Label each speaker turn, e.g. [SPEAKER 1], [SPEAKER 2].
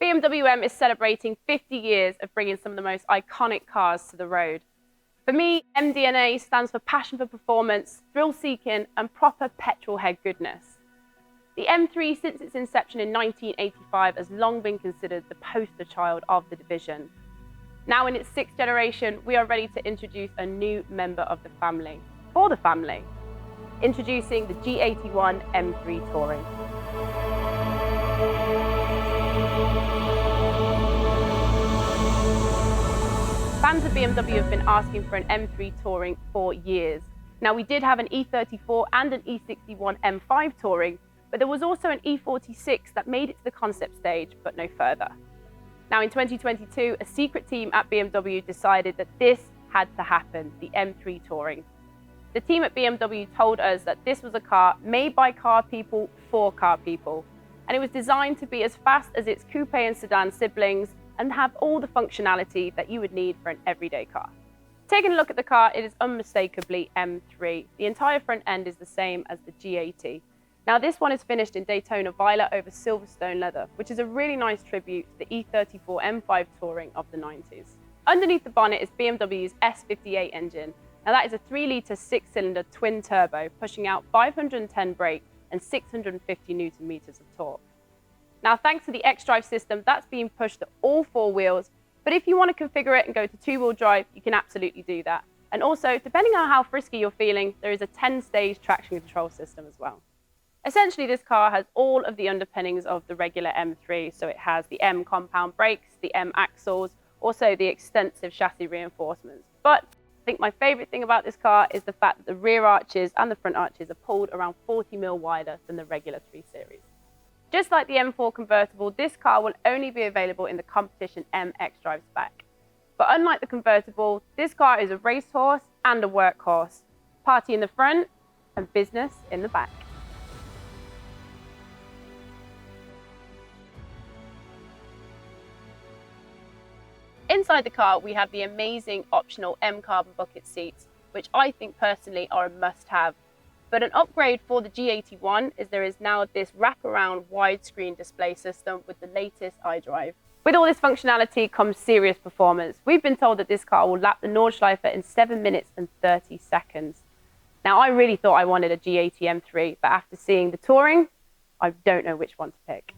[SPEAKER 1] BMW M is celebrating 50 years of bringing some of the most iconic cars to the road. For me, MDNA stands for passion for performance, thrill-seeking, and proper petrol-head goodness. The M3, since its inception in 1985, has long been considered the poster child of the division. Now in its 6th generation, we are ready to introduce a new member of the family, for the family. Introducing the G81 M3 Touring. Fans of BMW have been asking for an M3 Touring for years. Now, we did have an E34 and an E61 M5 Touring, but there was also an E46 that made it to the concept stage, but no further. Now, in 2022, a secret team at BMW decided that this had to happen, the M3 Touring. The team at BMW told us that this was a car made by car people for car people, and it was designed to be as fast as its coupe and sedan siblings and have all the functionality that you would need for an everyday car. Taking a look at the car, it is unmistakably M3. The entire front end is the same as the G80. Now, this one is finished in Daytona Violet over Silverstone leather, which is a really nice tribute to the E34 M5 Touring of the 90s. Underneath the bonnet is BMW's S58 engine. Now, that is a 3-litre 6-cylinder twin turbo, pushing out 510 brake and 650 Newton meters of torque. Now, thanks to the X-Drive system, that's being pushed to all 4 wheels, but if you want to configure it and go to 2-wheel drive, you can absolutely do that. And also, depending on how frisky you're feeling, there is a 10-stage traction control system as well. Essentially, this car has all of the underpinnings of the regular M3, so it has the M compound brakes, the M axles, also the extensive chassis reinforcements. But I think my favorite thing about this car is the fact that the rear arches and the front arches are pulled around 40mm wider than the regular 3 Series. Just like the M4 convertible, this car will only be available in the competition M X-Drive spec. But unlike the convertible, this car is a racehorse and a workhorse. Party in the front and business in the back. Inside the car, we have the amazing optional M carbon bucket seats, which I think personally are a must-have. But an upgrade for the G81 is there is now this wraparound widescreen display system with the latest iDrive. With all this functionality comes serious performance. We've been told that this car will lap the Nordschleife in 7 minutes and 30 seconds. Now, I really thought I wanted a G80 M3, but after seeing the Touring, I don't know which one to pick.